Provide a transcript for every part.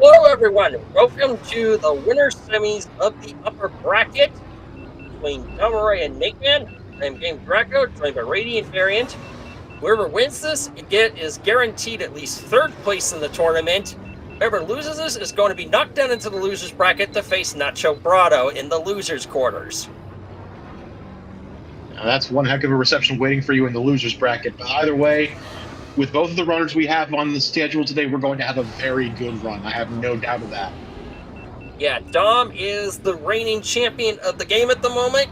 Hello, everyone. Welcome to the winner semis of the upper bracket between Domirae and Nateman. I'm Game Draco, joined by Radiant Variant. Whoever wins this is guaranteed at least third place in the tournament. Whoever loses this is going to be knocked down into the losers bracket to face Nacho Brado in the losers quarters. Now, that's one heck of a reception waiting for you in the losers bracket. But either way, with both of the runners we have on the schedule today, we're going to have a very good run. I have no doubt of that. Yeah, Dom is the reigning champion of the game at the moment,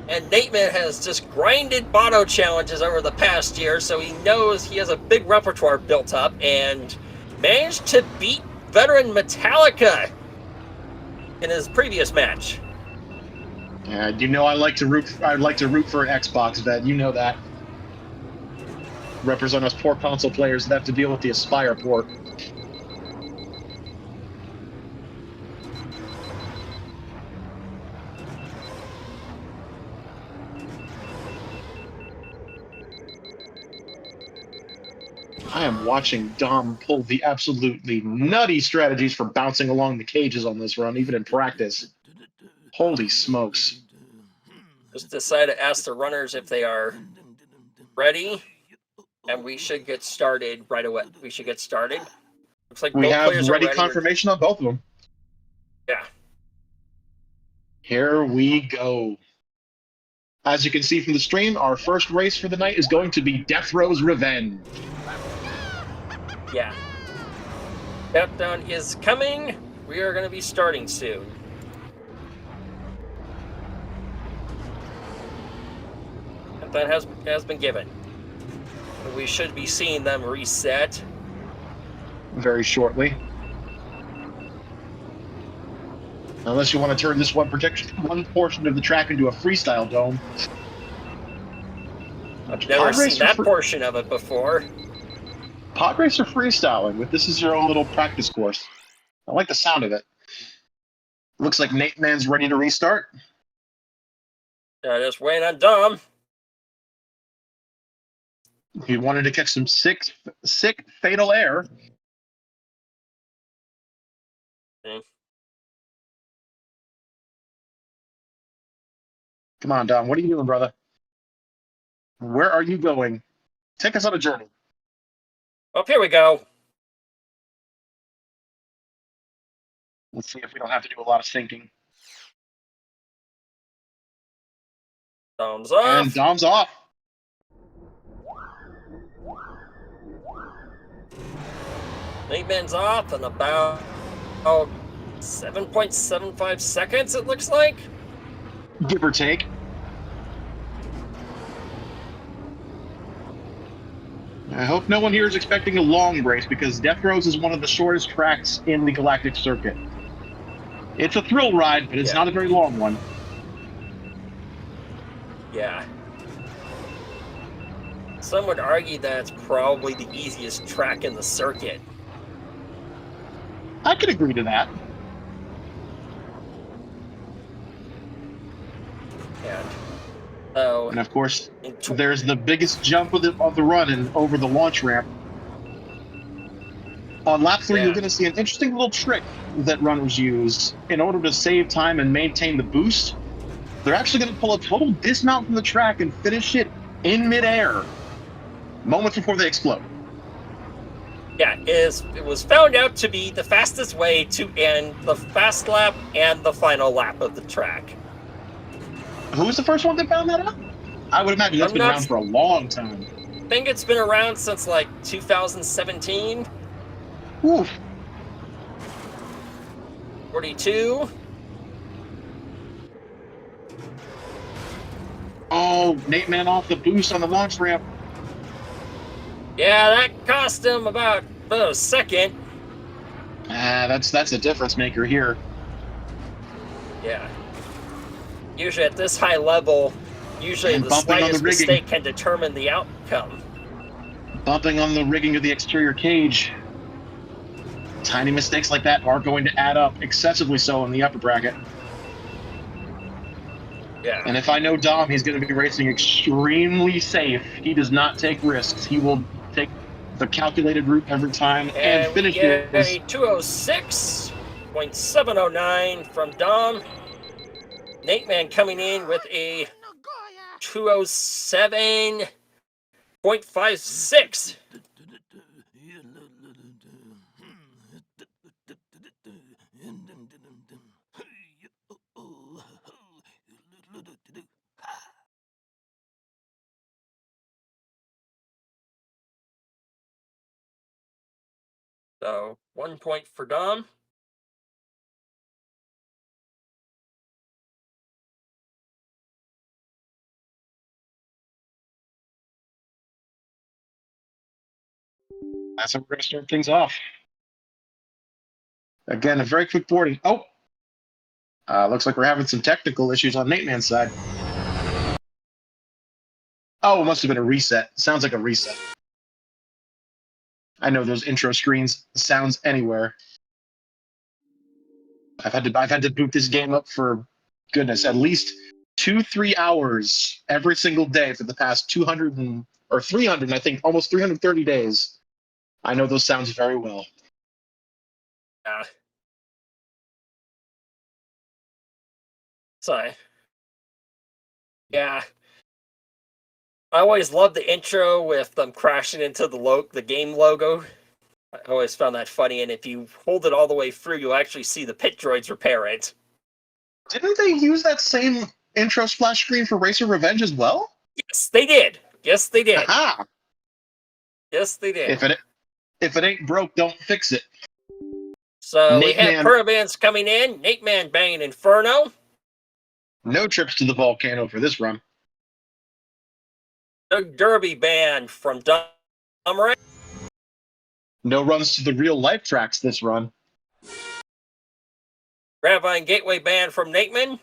and Nateman has just grinded Bono challenges over the past year, so he knows he has a big repertoire built up and managed to beat veteran Metallica in his previous match. You know I'd like to root for an Xbox vet. You know that. Represent us poor console players that have to deal with the Aspire port. I am watching Dom pull the absolutely nutty strategies for bouncing along the cages on this run, even in practice. Holy smokes. Just decided to ask the runners if they are ready, and we should get started right away. We should get started. Looks like We both have players are ready ready. confirmation on both of them. Yeah. Here we go. As you can see from the stream, our first race for the night is going to be Death Row's Revenge. Yeah. Countdown is coming. We are going to be starting soon. Countdown has been given. We should be seeing them reset very shortly. Unless you want to turn this one portion of the track into a freestyle dome. I've never seen that portion of it before. Pod racer freestyling, but this is your own little practice course. I like the sound of it. Looks like Nateman's ready to restart. Just waiting on Dom. He wanted to catch some sick fatal air. Okay. Come on, Dom. What are you doing, brother? Where are you going? Take us on a journey. Oh, here we go. Let's see if we don't have to do a lot of thinking. Dom's off. And Dom's off. Nateman's off in about 7.75 seconds, it looks like. Give or take. I hope no one here is expecting a long race because Death Row's is one of the shortest tracks in the Galactic Circuit. It's a thrill ride, but it's not a very long one. Yeah. Some would argue that it's probably the easiest track in the circuit. I could agree to that. And of course, there's the biggest jump of the run and over the launch ramp. On lap 3, you're going to see an interesting little trick that runners use in order to save time and maintain the boost. They're actually going to pull a total dismount from the track and finish it in midair, moments before they explode. Yeah, it was found out to be the fastest way to end the fast lap and the final lap of the track. Who was the first one that found that out? I would imagine that's been around for a long time. I think it's been around since like 2017. Oof. 42. Oh, Nateman off the boost on the launch ramp. Yeah, that cost him about a second. That's a difference maker here. Yeah. Usually at this high level, the slightest mistake can determine the outcome. Bumping on the rigging of the exterior cage. Tiny mistakes like that are going to add up, excessively so in the upper bracket. Yeah. And if I know Dom, he's going to be racing extremely safe. He does not take risks. He will take the calculated route every time, and And we get finishes. a 206.709 from Dom. Nateman coming in with a 207.56. So 1 point for Dom. That's how we're going to start things off. Again, a very quick boarding. Oh, looks like we're having some technical issues on Nateman's side. Oh, it must have been a reset. Sounds like a reset. I know those intro screens sounds anywhere. I've had to boot this game up for goodness, at least 2-3 hours every single day for the past 200 or 300, I think, almost 330 days. I know those sounds very well. So, yeah. I always loved the intro with them crashing into the game logo. I always found that funny, and if you hold it all the way through, you'll actually see the pit droids repair it. Didn't they use that same intro splash screen for Racer Revenge as well? Yes, they did. Yes, they did. Aha! Yes, they did. If it ain't broke, don't fix it. So we have Nateman, permabans coming in. Nateman banging Inferno. no trips to the volcano for this run. Doug Derby band from Domirae. No runs to the real life tracks this run. Ravine Gateway band from Nateman.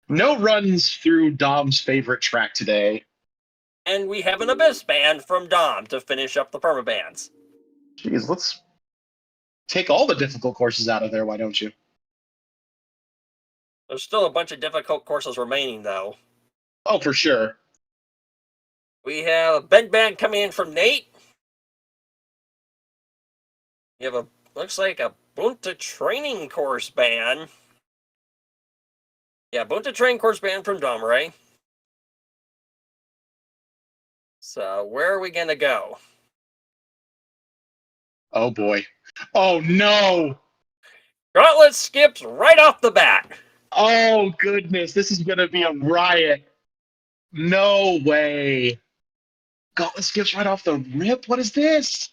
No runs through Dom's favorite track today. And we have an Abyss band from Dom to finish up the permabands. Jeez, let's take all the difficult courses out of there, why don't you? There's still a bunch of difficult courses remaining, though. Oh, for sure. We have a bend band coming in from Nate. We have looks like a Bunta training course band. Yeah, Bunta training course band from Domirae. So where are we gonna go? Oh boy. Oh no! Gauntlet skips right off the bat. Oh goodness, this is gonna be a riot. No way. Gauntlet skips right off the rip? What is this?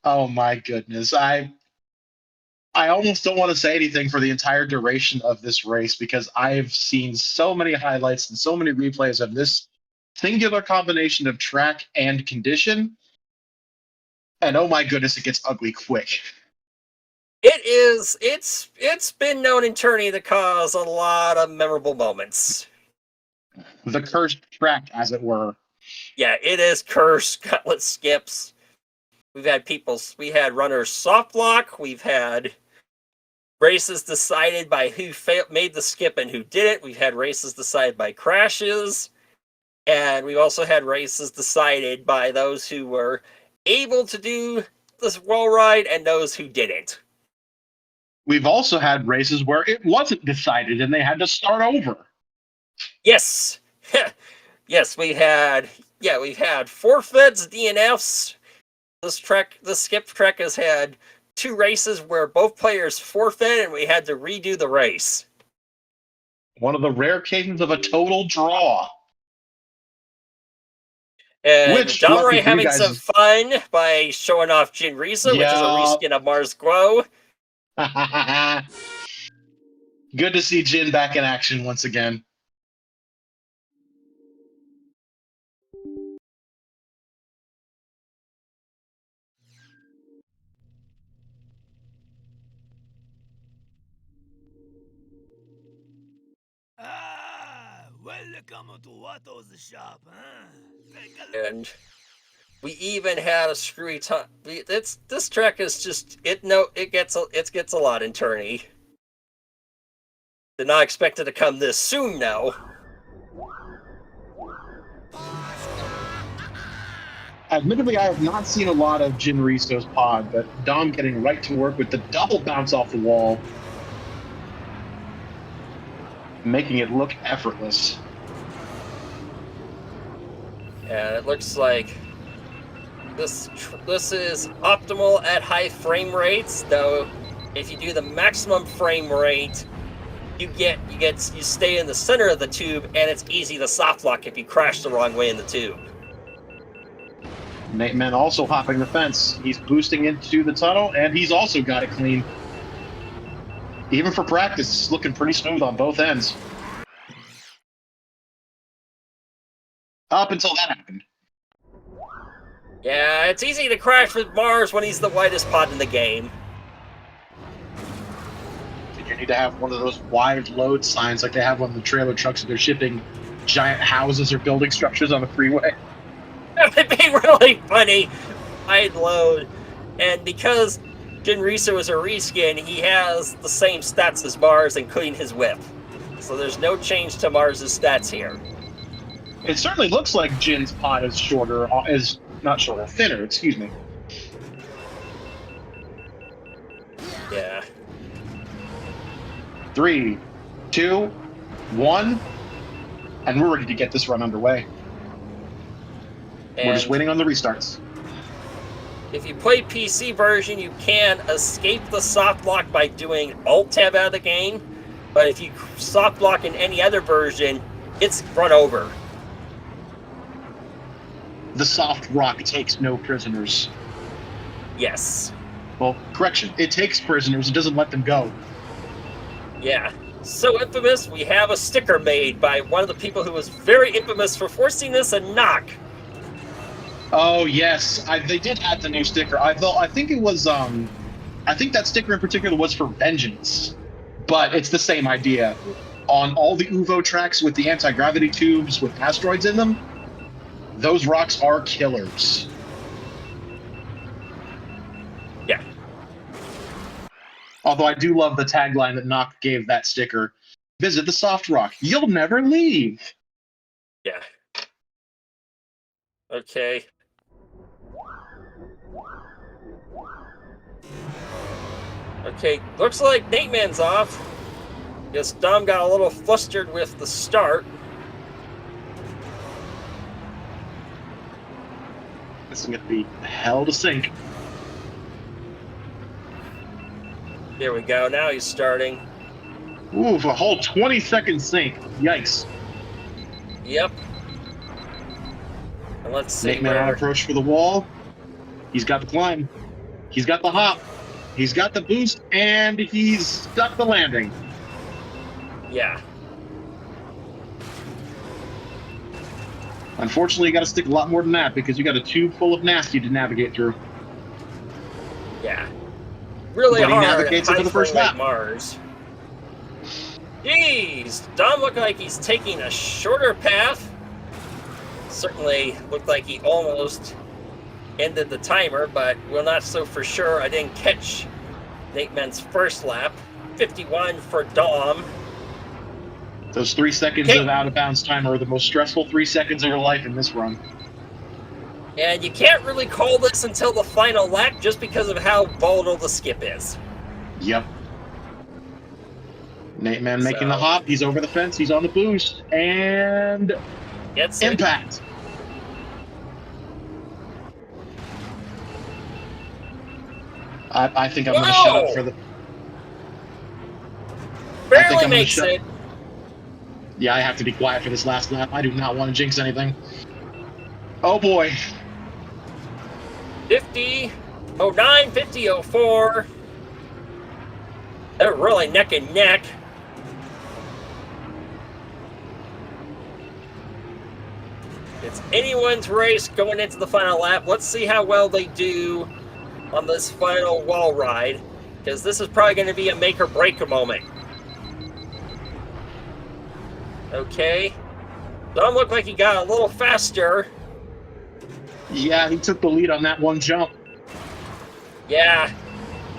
Oh my goodness. I almost don't want to say anything for the entire duration of this race because I've seen so many highlights and so many replays of this singular combination of track and condition. And oh my goodness, it gets ugly quick. It is. It's been known in tourney to cause a lot of memorable moments. The cursed track, as it were. Yeah, it is cursed gauntlet skips. We had runners soft lock. We've had races decided by who made the skip and who didn't. We've had races decided by crashes. And we've also had races decided by those who were able to do this wall ride and those who didn't. We've also had races where it wasn't decided and they had to start over. Yes. Yes, we've had forfeits, DNFs. The skip track has had 2 races where both players forfeit and we had to redo the race. One of the rare cases of a total draw. And Domirae having some fun by showing off Jin Risa, which is a reskin of Mars Glow. Good to see Jin back in action once again. Welcome to Watto's shop, huh? And we even had a screwy time. This track is just it gets a lot in tourney. Did not expect it to come this soon, though. Admittedly, I have not seen a lot of Jin Riso's pod, but Dom getting right to work with the double bounce off the wall, making it look effortless. And it looks like this is optimal at high frame rates, though if you do the maximum frame rate, you stay in the center of the tube, and it's easy to soft lock if you crash the wrong way in the tube. Nateman also hopping the fence. He's boosting into the tunnel, and he's also got it clean. Even for practice, it's looking pretty smooth on both ends. Up until that happened. Yeah, it's easy to crash with Mars when he's the widest pod in the game. You need to have one of those wide load signs like they have on the trailer trucks if they're shipping giant houses or building structures on the freeway. That would be really funny. Wide load. And because Jin Riso is a reskin, he has the same stats as Mars, including his whip. So there's no change to Mars' stats here. It certainly looks like Jin's pod is thinner, excuse me. Yeah. 3, 2, 1, and we're ready to get this run underway. We're just waiting on the restarts. If you play PC version, you can escape the soft lock by doing Alt-Tab out of the game, but if you soft lock in any other version, it's run over. The soft rock takes no prisoners. Yes. Well, correction, it takes prisoners, it doesn't let them go. Yeah. So infamous, we have a sticker made by one of the people who was very infamous for forcing this a knock. Oh yes, they did add the new sticker. I think it was I think that sticker in particular was for Vengeance, but it's the same idea. On all the UVO tracks with the anti-gravity tubes with asteroids in them, those rocks are killers. Yeah. Although I do love the tagline that Nock gave that sticker: "Visit the soft rock, you'll never leave." Yeah. Okay. Okay, looks like Nateman's off. Guess Dom got a little flustered with the start. This is going to be hell to sink. There we go, now he's starting. Ooh, a whole 20-second sink. Yikes. Yep. And let's see Nateman on approach for the wall. He's got the climb. He's got the hop. He's got the boost, and he's stuck the landing. Yeah. Unfortunately, you got to stick a lot more than that because you got a tube full of nasty to navigate through. Yeah. Really But he hard navigates it for the first lap. Mars. Jeez, Dom looked like he's taking a shorter path. Certainly looked like he almost ended the timer, but we're not so for sure. I didn't catch Nateman's first lap. 51 for Dom. Those 3 seconds of out-of-bounds timer are the most stressful 3 seconds of your life in this run. And you can't really call this until the final lap just because of how volatile the skip is. Yep. Nateman making the hop. He's over the fence. He's on the boost. And Gets impact. I think I'm going to shut up for the... Barely makes it. Yeah, I have to be quiet for this last lap. I do not want to jinx anything. Oh boy. 50, 09, 50, 04. They're really neck and neck. It's anyone's race going into the final lap. Let's see how well they do on this final wall ride, because this is probably going to be a make or break a moment. Okay. Don't look like he got a little faster. Yeah, he took the lead on that one jump. Yeah.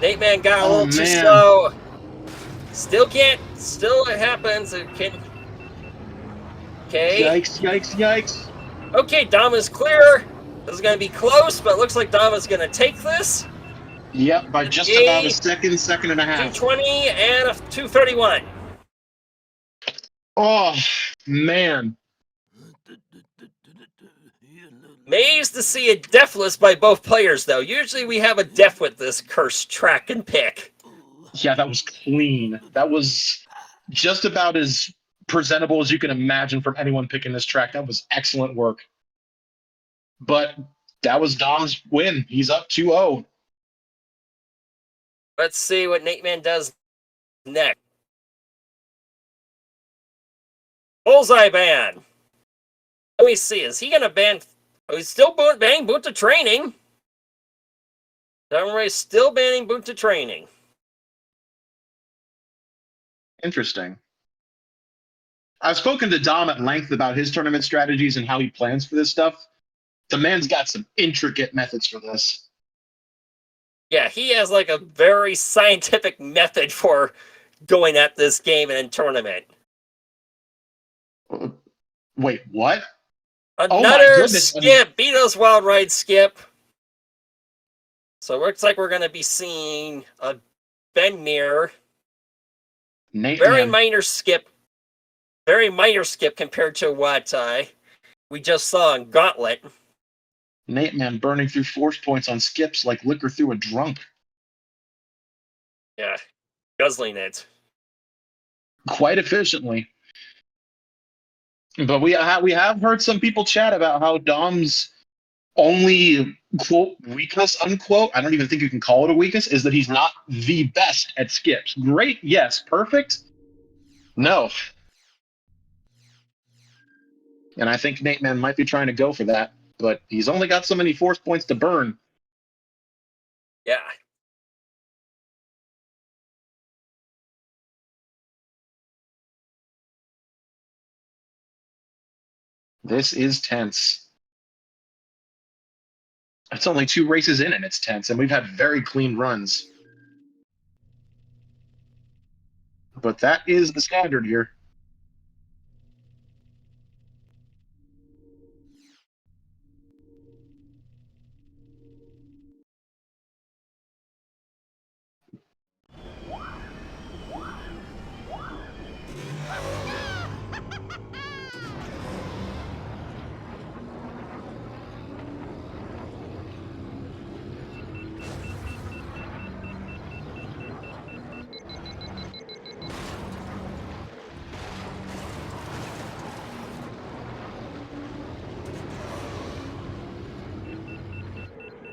Nateman got a little too slow. Still it happens. It can. Okay. Yikes, yikes, yikes. Okay, Dom is clear. This is going to be close, but it looks like Dom is going to take this. Yep, by just about a second and a half. 220 and a 231. Oh, man. Amazed to see a deathless by both players, though. Usually we have a death with this cursed track and pick. Yeah, that was clean. That was just about as presentable as you can imagine from anyone picking this track. That was excellent work. But that was Dom's win. He's up 2-0. Let's see what Nateman does next. Bullseye ban. Let me see. Is he going to ban? Oh, he's still banning boot to training. Domirae still banning boot to training. Interesting. I've spoken to Dom at length about his tournament strategies and how he plans for this stuff. The man's got some intricate methods for this. Yeah, he has like a very scientific method for going at this game and tournament. Wait, what? Another skip. Beato's Wild Ride skip. So it looks like we're going to be seeing a Ben Mir. Very minor skip. Very minor skip compared to what we just saw in Gauntlet. Nateman burning through force points on skips like liquor through a drunk. Yeah, guzzling it. Quite efficiently. But we have heard some people chat about how Dom's only, quote, weakness, unquote, I don't even think you can call it a weakness, is that he's not the best at skips. Great, yes. Perfect? No. And I think Nateman might be trying to go for that, but he's only got so many force points to burn. Yeah. This is tense. It's only 2 races in and it's tense, and we've had very clean runs. But that is the standard here.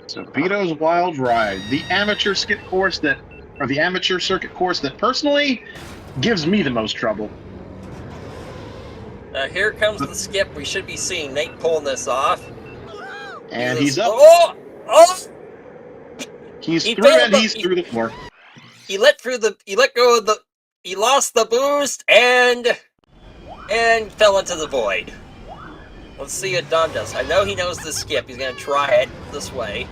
So Beato's Wild Ride, the amateur skip course that, or the amateur circuit course that personally gives me the most trouble. Here comes the skip. We should be seeing Nate pulling this off. And he's up. Oh! He's through the floor. He let go of the, he lost the boost and fell into the void. Let's see what Dom does. I know he knows the skip. He's going to try it this way.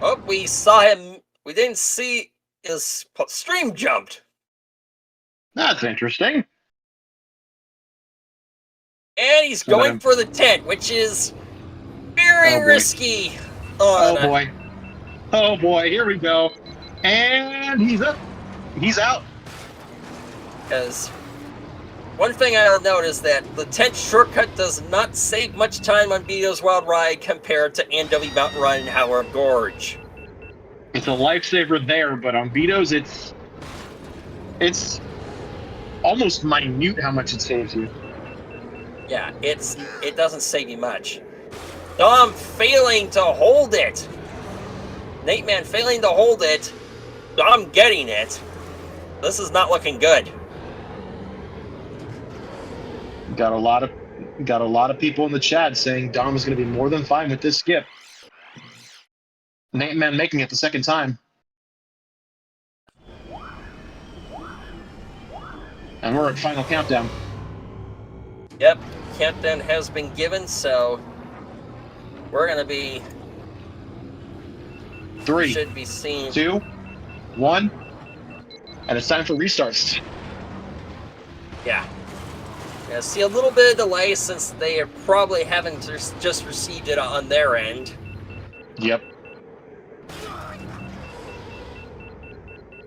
Oh, we saw him. We didn't see his stream jumped. That's interesting. And he's going for the tent, which is very risky. Oh boy. Oh boy, here we go. And he's up. He's out. Because one thing I'll note is that the tent shortcut does not save much time on Beato's Wild Ride compared to NW Mountain Run and Howard Gorge. It's a lifesaver there, but on Beato's, it's almost minute how much it saves you. Yeah, it doesn't save you much. Dom failing to hold it. Nateman failing to hold it. Dom getting it. This is not looking good. Got a lot of people in the chat saying Dom is going to be more than fine with this skip. Nateman making it the second time. And we're at final countdown. Yep, countdown has been given, so we're going to be 3, should be seeing 2, 1, and it's time for restarts. Yeah. Yeah, see a little bit of delay since they probably haven't just received it on their end. Yep.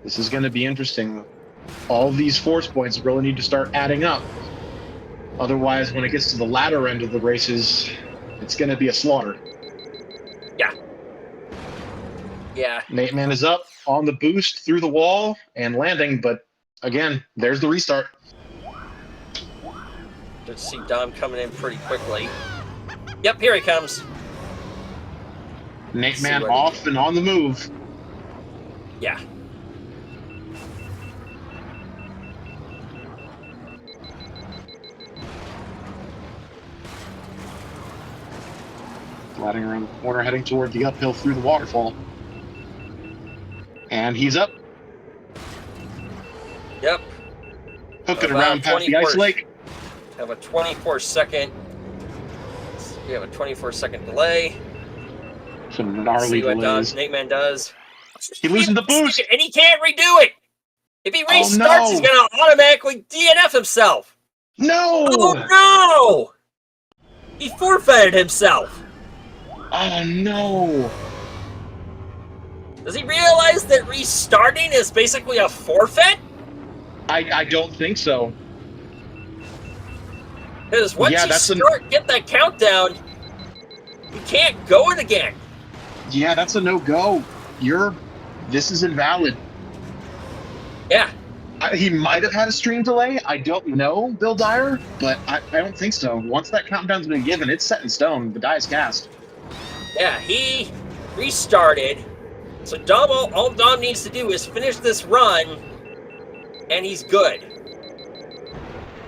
This is going to be interesting. All these force points really need to start adding up. Otherwise, when it gets to the latter end of the races, it's going to be a slaughter. Yeah. Yeah. Nateman is up on the boost through the wall and landing, but again, there's the restart. Let's see Dom coming in pretty quickly. Yep, here he comes. Nateman off and on the move. Yeah. Sliding around the corner, heading toward the uphill through the waterfall. And he's up. Yep. Hooking around past the ice lake. Have a 24-second. We have a 24-second delay. Some gnarly see what delays. Nateman does. He loses the boost. And he can't redo it. If he restarts, no. he's going to automatically DNF himself. No! Oh, no! He forfeited himself. Oh, no. Does he realize that restarting is basically a forfeit? I don't think so. Because once you get that countdown, you can't go it again. Yeah, that's a no-go. This is invalid. Yeah. He might have had a stream delay. I don't know, Bill Dyer, but I don't think so. Once that countdown's been given, it's set in stone. The die is cast. Yeah, he restarted. So all Dom needs to do is finish this run, and he's good.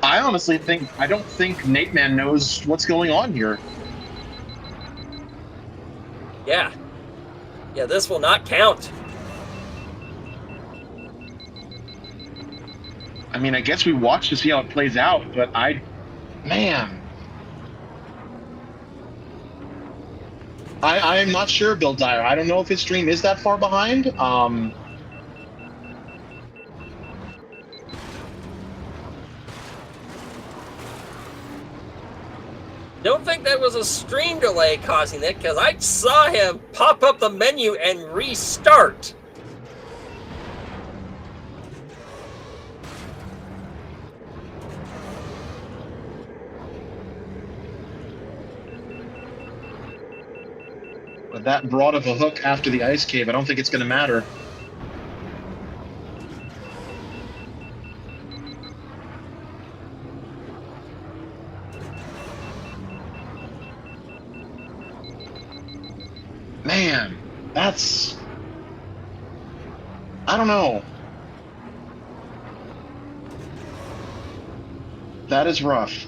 I honestly don't think Nateman knows what's going on here. Yeah. Yeah, this will not count. I mean, I guess we watch to see how it plays out, but man. I am not sure, Bill Dyer. I don't know if his stream is that far behind. Don't think that was a stream delay causing it, because I saw him pop up the menu and restart. But that broad of a hook after the ice cave, I don't think it's going to matter. Man, I don't know. That is rough.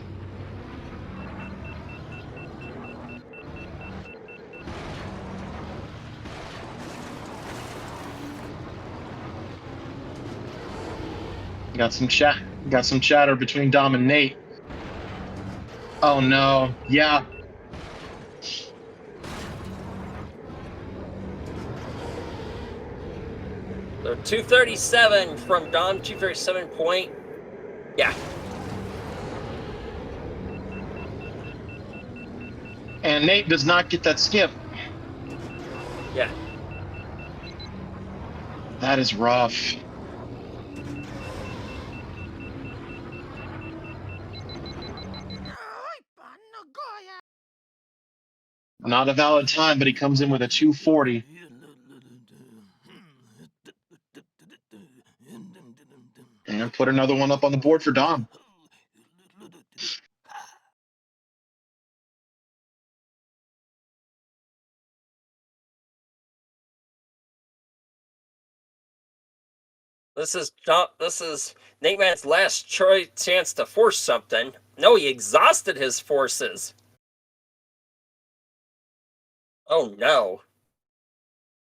Got some chatter between Dom and Nate. Oh no, yeah. So 237 from Dom, 237 point. Yeah. And Nate does not get that skip. Yeah. That is rough. Not a valid time, but he comes in with a 240. And put another one up on the board for Dom. This is Nateman's last chance to force something. No, he exhausted his forces. Oh no.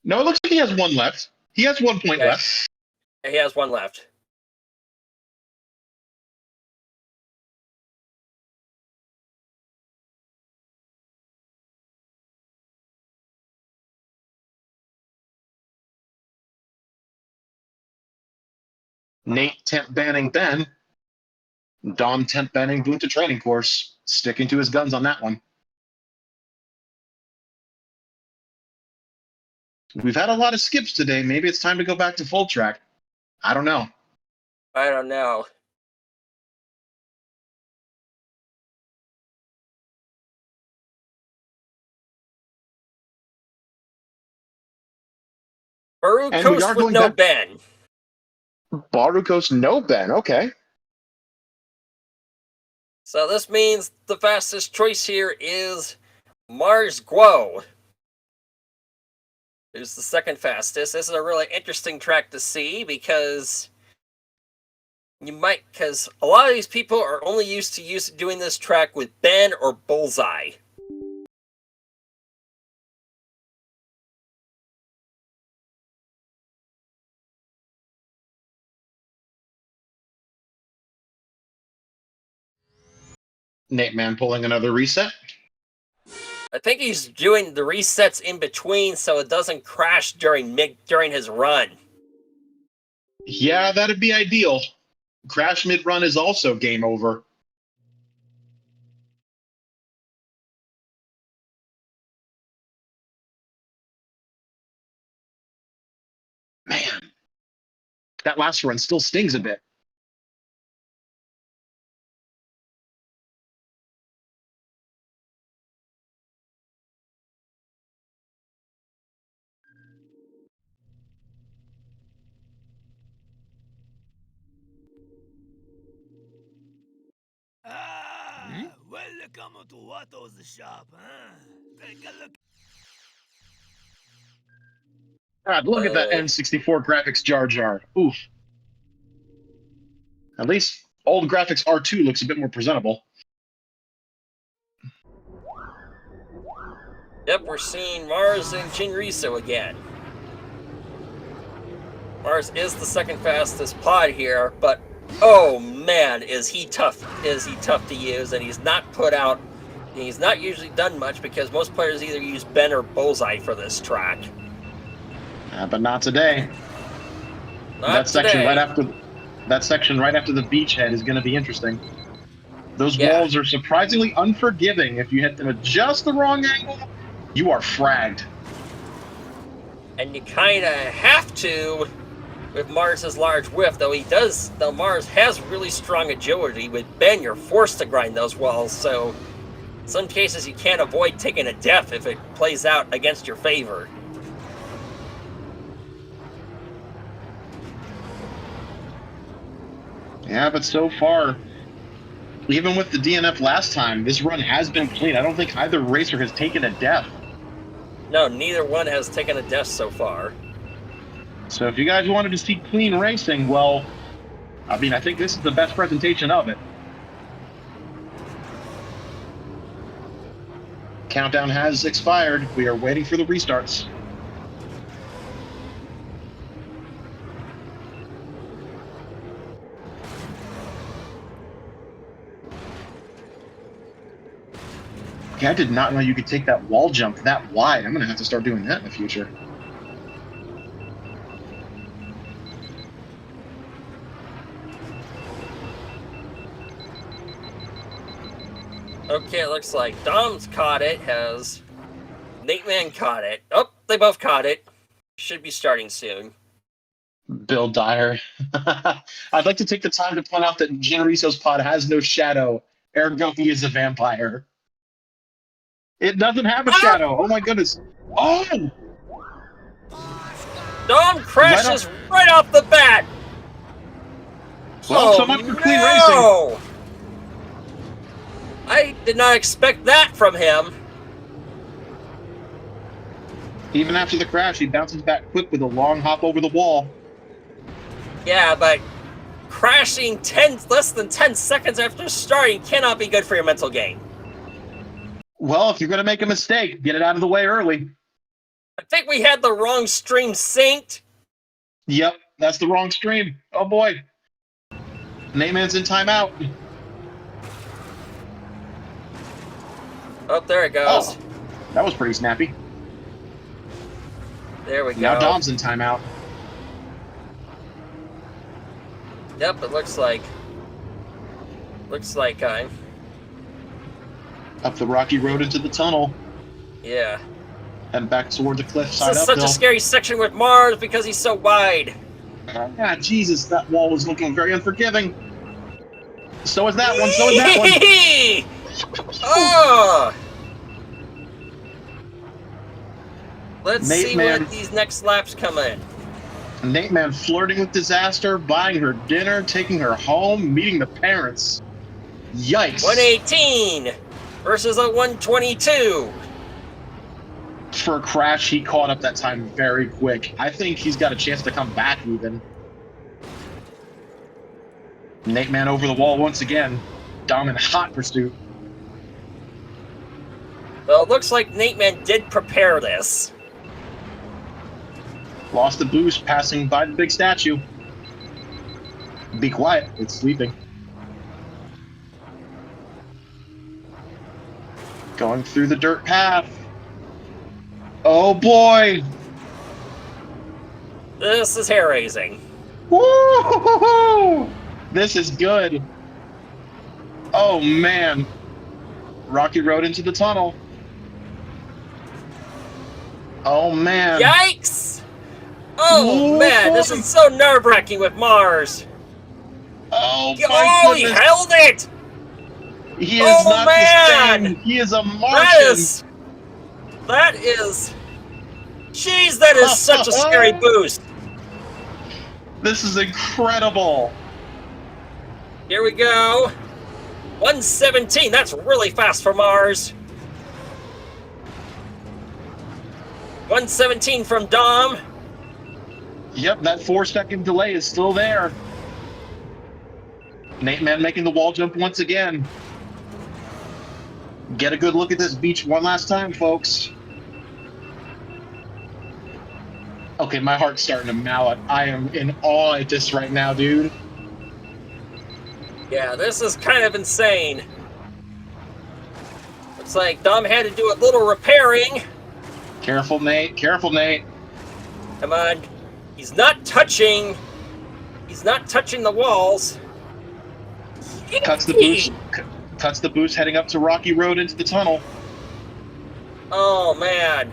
No, it looks like he has one left. He has 1 point left. He has one left. Nate temp banning Ben. Dom temp banning boot to training course, sticking to his guns on that one. We've had a lot of skips today. Maybe it's time to go back to full track. I don't know. I don't know. Baru And we Coast are with going no back. Ben. Barukos no Ben. Okay. So this means the fastest choice here is Mars Guo, who's the second fastest. This is a really interesting track to see because because a lot of these people are only used to doing this track with Ben or Bullseye. Nateman pulling another reset. I think he's doing the resets in between so it doesn't crash during his run. Yeah, that'd be ideal. Crash mid-run is also game over. Man, that last run still stings a bit. Welcome to Watto's shop, huh? Take a look. God, look at that N64 graphics Jar Jar. Oof. At least old graphics R2 looks a bit more presentable. Yep, we're seeing Mars and Jinriso again. Mars is the second fastest pod here, but oh man, is he tough to use, and he's not usually done much because most players either use Ben or Bullseye for this track. But not today. Not section today. right after the beachhead is going to be interesting. Those walls are surprisingly unforgiving. If you hit them at just the wrong angle, you are fragged. And you kind of have to with Mars' large whiff, though Mars has really strong agility. With Ben, you're forced to grind those walls, so in some cases you can't avoid taking a death if it plays out against your favor. Yeah, but so far, even with the DNF last time, this run has been clean. I don't think either racer has taken a death. No, neither one has taken a death so far. So if you guys wanted to see clean racing, well, I mean, I think this is the best presentation of it. Countdown has expired. We are waiting for the restarts. Okay, I did not know you could take that wall jump that wide. I'm going to have to start doing that in the future. Okay, it looks like Dom's caught it, has Nateman caught it. Oh, they both caught it. Should be starting soon. Bill Dyer. I'd like to take the time to point out that Generiso's pod has no shadow, ergo he is a vampire. It doesn't have a shadow. Oh my goodness. Oh! Dom crashes right off the bat! Well, so much for clean racing. I did not expect that from him. Even after the crash, he bounces back quick with a long hop over the wall. Yeah, but crashing less than 10 seconds after starting cannot be good for your mental game. Well, if you're going to make a mistake, get it out of the way early. I think we had the wrong stream synced. Yep, that's the wrong stream. Oh boy. Nateman's in timeout. Oh, there it goes. Oh, that was pretty snappy. There we go. Now Dom's in timeout. Yep, it looks like. Looks like I'm. Up the rocky road into the tunnel. Yeah. And back toward the This cliffside is such uphill. a scary section with Mars because he's so wide. Ah, Jesus, that wall was looking very unforgiving. So is that one, so is that one. Oh! Let's see Nateman. what these next laps come in. Nateman flirting with disaster, buying her dinner, taking her home, meeting the parents. Yikes. 118 versus a 122. For a crash, he caught up that time very quick. I think he's got a chance to come back even. Nateman over the wall once again. Dom in hot pursuit. Well, it looks like Nateman did prepare this. Lost the boost, passing by the big statue. Be quiet, it's sleeping. Going through the dirt path. Oh boy! This is hair-raising. Woo! This is good. Oh man. Rocky road into the tunnel. Oh man. Yikes! Oh man, this is so nerve-wracking with Mars. Oh my Oh, he goodness. held it! He is not man! the same. He is a Martian. That is... Jeez, that is such a scary boost. This is incredible. Here we go. 117, that's really fast for Mars. 117 from Dom. Yep, that 4-second delay is still there. Nateman making the wall jump once again. Get a good look at this beach one last time, folks. Okay, my heart's starting to mallet. I am in awe at this right now, dude. Yeah, this is kind of insane. Looks like Dom had to do a little repairing. Careful, Nate. Careful, Nate. Come on. He's not touching the walls. Cuts the boost. Cuts the boost heading up to Rocky Road into the tunnel. Oh, man.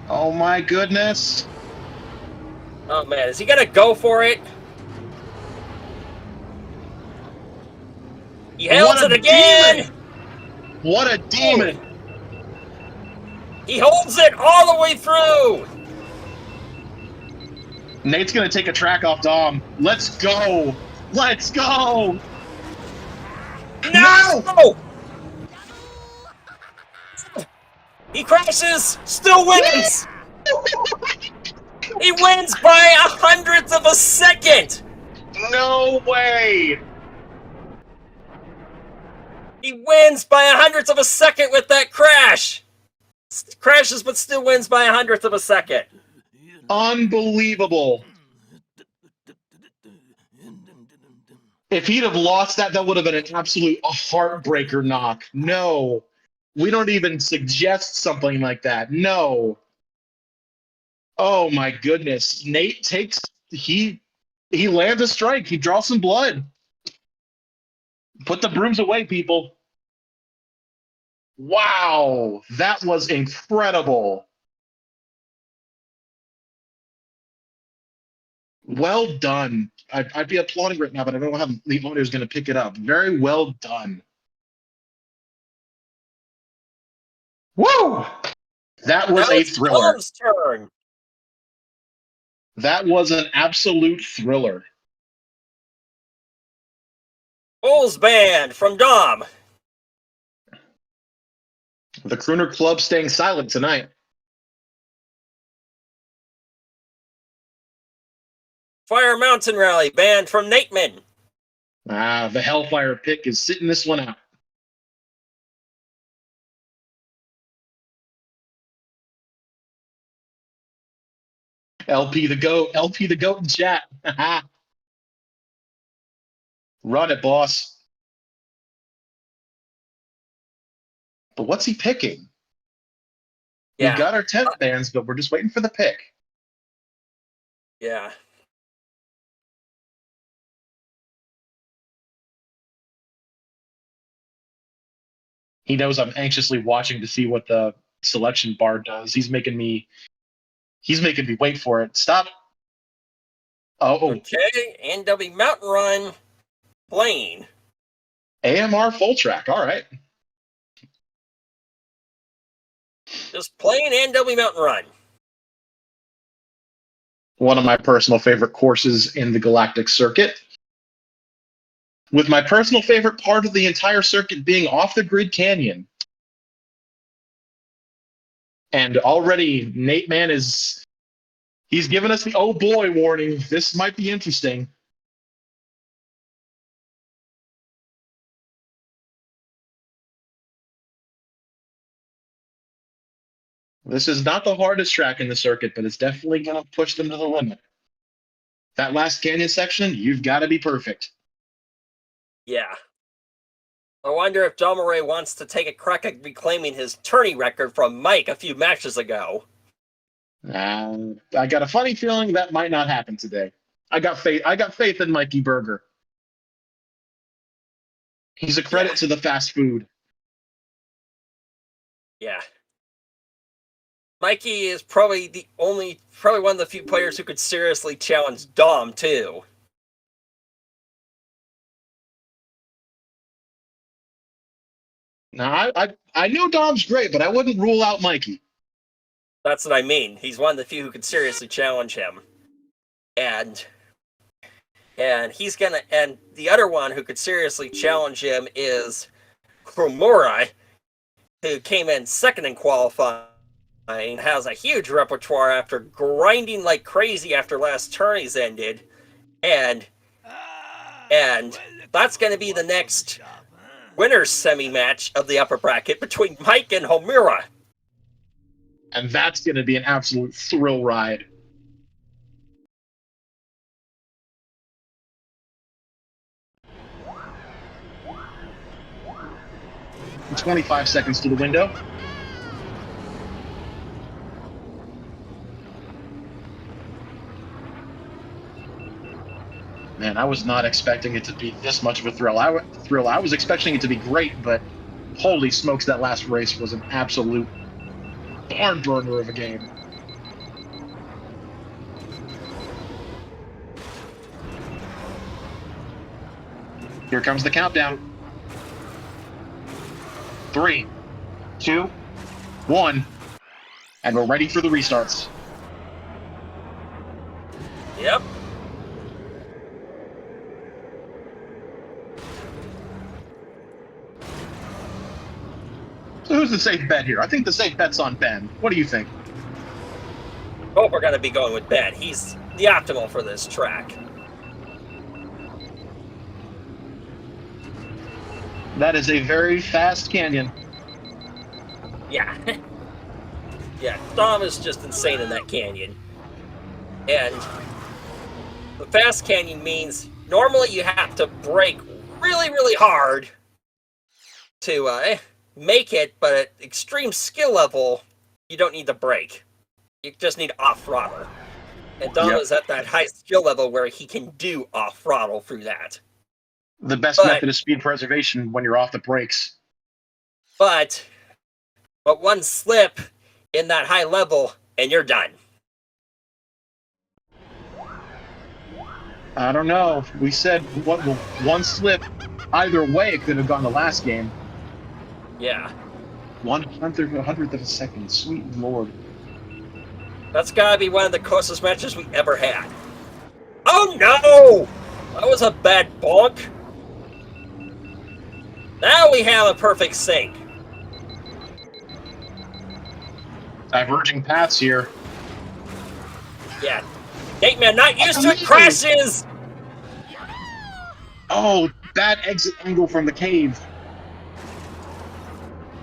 Oh, my goodness. Oh, man. Is he going to go for it? He holds it again! Demon. What a demon! He holds it all the way through! Nate's gonna take a track off Dom. Let's go! Let's go! No! He crashes! Still wins! He wins by 100th of a second! No way! He wins by 100th of a second with that crash! Crashes but still wins by 100th of a second. Unbelievable. If he'd have lost that, that would have been an absolute heartbreaker knock. No. We don't even suggest something like that. No. Oh my goodness. Nate takes he lands a strike. He draws some blood. Put the brooms away, people. Wow, that was incredible. Well done. I'd be applauding right now, but I don't know how the audio is going to pick it up. Very well done. Woo! That was a thriller. Tom's turn. That was an absolute thriller. Bulls Band from Dom. The Crooner Club staying silent tonight. Fire Mountain Rally Band from Nateman. Ah, the Hellfire pick is sitting this one out. LP the GOAT in chat. Run it, boss. But what's he picking? Yeah. We've got our 10 bands, but we're just waiting for the pick. Yeah. He knows I'm anxiously watching to see what the selection bar does. He's making me wait for it. Stop. Oh, Okay, NW Mountain Run, plane. AMR full track. All right. Just plain NW Mountain Run. One of my personal favorite courses in the Galactic Circuit. With my personal favorite part of the entire circuit being off the grid canyon. And already Nateman he's given us the oh boy warning. This might be interesting. This is not the hardest track in the circuit, but it's definitely going to push them to the limit. That last canyon section, you've got to be perfect. Yeah. I wonder if Domirae wants to take a crack at reclaiming his tourney record from Mike a few matches ago. I got a funny feeling that might not happen today. I got faith in Mikey Berger. He's a credit to the fast food. Yeah. Mikey is probably one of the few players who could seriously challenge Dom, too. Now, I know Dom's great, but I wouldn't rule out Mikey. That's what I mean. He's one of the few who could seriously challenge him. And the other one who could seriously challenge him is Domirae, who came in second in qualifying, has a huge repertoire after grinding like crazy after last tourney's ended, and that's going to be the next winner's semi-match of the upper bracket between Mike and Homura. And that's going to be an absolute thrill ride. And 25 seconds to the window. Man, I was not expecting it to be this much of a thrill. I was expecting it to be great, but holy smokes, that last race was an absolute barn burner of a game. Here comes the countdown. 3, 2, 1, and we're ready for the restarts. Yep. So who's the safe bet here? I think the safe bet's on Ben. What do you think? Hope we're going to be going with Ben. He's the optimal for this track. That is a very fast canyon. Yeah. Yeah, Dom is just insane in that canyon. And the fast canyon means normally you have to brake really, really hard to make it, but at extreme skill level, you don't need to brake. You just need off-throttle. And Dom is at that high skill level where he can do off-throttle through that. The best method of speed preservation when you're off the brakes. But one slip in that high level, and you're done. I don't know. We said one slip. Either way, it could have gone the last game. Yeah. 100th of a second. Sweet Lord. That's gotta be one of the closest matches we ever had. Oh no! That was a bad bonk. Now we have a perfect sync. Diverging paths here. Yeah. Nateman, not used to crashes! Oh, bad exit angle from the cave.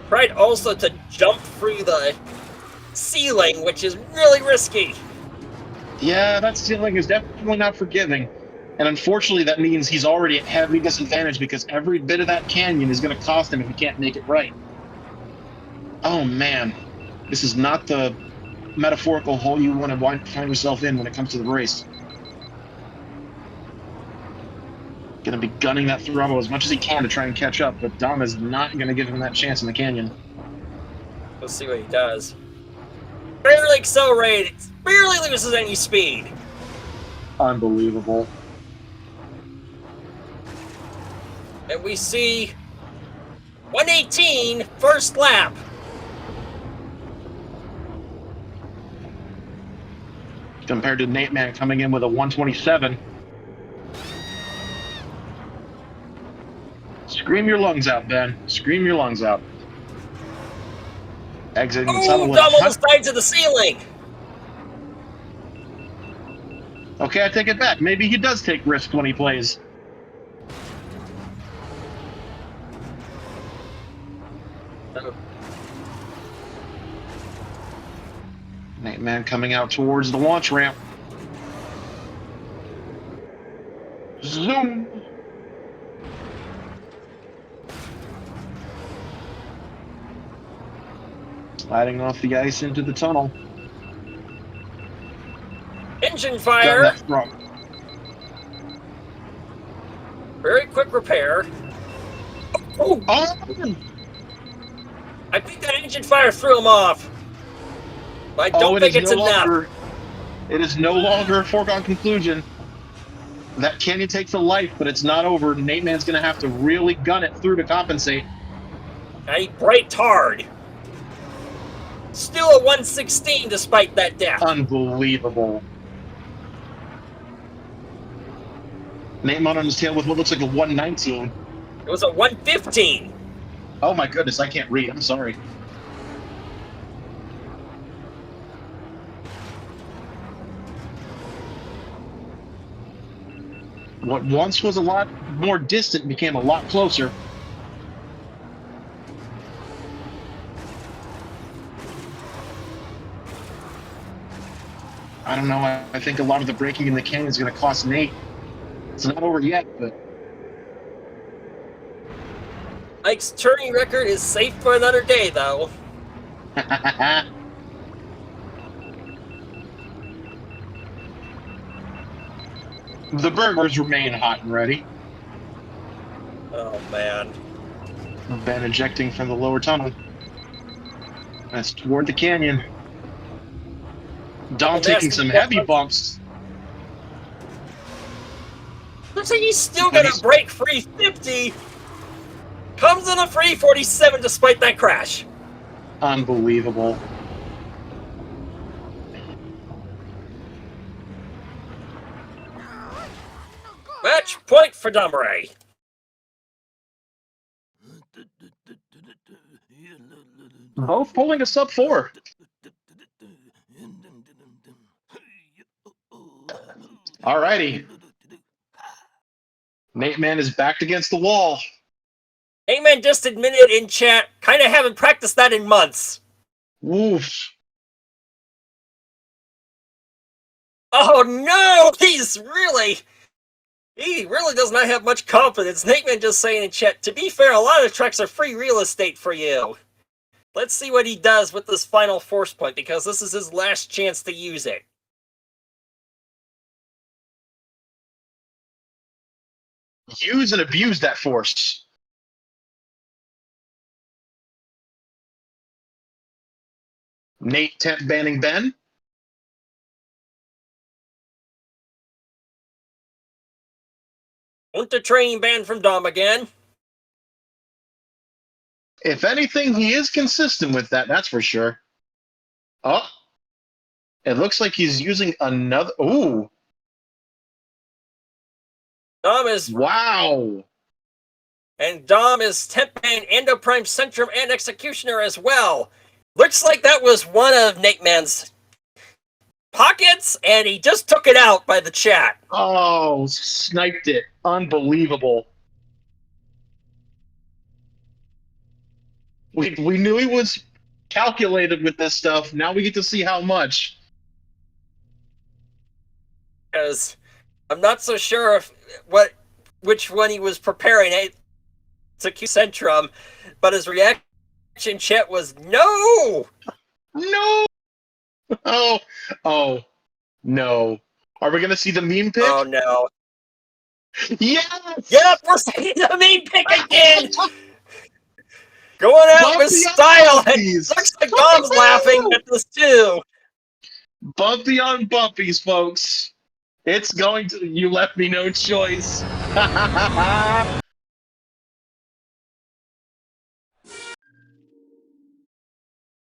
Tried also to jump through the ceiling, which is really risky. Yeah, that ceiling is definitely not forgiving. And unfortunately, that means he's already at heavy disadvantage because every bit of that canyon is going to cost him if he can't make it right. Oh, man. This is not the metaphorical hole you want to find yourself in when it comes to the race. Going to be gunning that Thrumbo as much as he can to try and catch up, but Dom is not going to give him that chance in the canyon. We'll see what he does. Barely accelerated, barely loses any speed. Unbelievable. And we see 118 first lap. Compared to Nateman coming in with a 127. Scream your lungs out, Ben. Scream your lungs out. Exiting the tunnel with Dom almost died to the ceiling. Okay, I take it back. Maybe he does take risks when he plays. Nateman coming out towards the launch ramp. Zoom! Sliding off the ice into the tunnel. Engine fire. Front. Very quick repair. Oh! I think that engine fire threw him off. But I don't think it's enough. It is no longer a foregone conclusion. That canyon takes a life, but it's not over. Nateman's going to have to really gun it through to compensate. And he braked hard. Still a 116 despite that death. Unbelievable. Nateman on his tail with what looks like a 119. It was a 115. Oh my goodness, I can't read. I'm sorry. What once was a lot more distant became a lot closer. I don't know. I think a lot of the braking in the canyon is going to cost Nate. It's not over yet, but... Mike's turning record is safe for another day, though. The burgers remain hot and ready. Oh, man. Ben ejecting from the lower tunnel. That's toward the canyon. Dom taking some heavy bumps. Looks like he's still going to break free 50. Comes in a free 47 despite that crash. Unbelievable. Match point for Domirae. Both pulling a sub 4. Alrighty. Nateman is backed against the wall. Nateman just admitted in chat, kind of haven't practiced that in months. Oof. Oh no, he really does not have much confidence. Nateman just saying in chat, to be fair, a lot of tracks are free real estate for you. Let's see what he does with this final force point, because this is his last chance to use it. Use and abuse that force. Nate temp banning Ben. Want the training ban from Dom again. If anything, he is consistent with that, that's for sure. Oh. It looks like he's using another... Ooh. Dom is... Wow. And Dom is temp ban, Endoprime, Centrum, and Executioner as well. Looks like that was one of Nateman's pockets, and he just took it out by the chat. Oh, sniped it. Unbelievable. We knew he was calculated with this stuff. Now we get to see how much. Because I'm not so sure which one he was preparing. To Centrum, but his reaction chat was no. No. Oh, no. Are we gonna see the meme pic? Oh no. Yes! Yep, we're seeing the main pick again! Going out with Bumpy on style! bumpies! Looks like Dom's laughing at this too! Bumpy on bumpies, folks. It's going to. You left me no choice.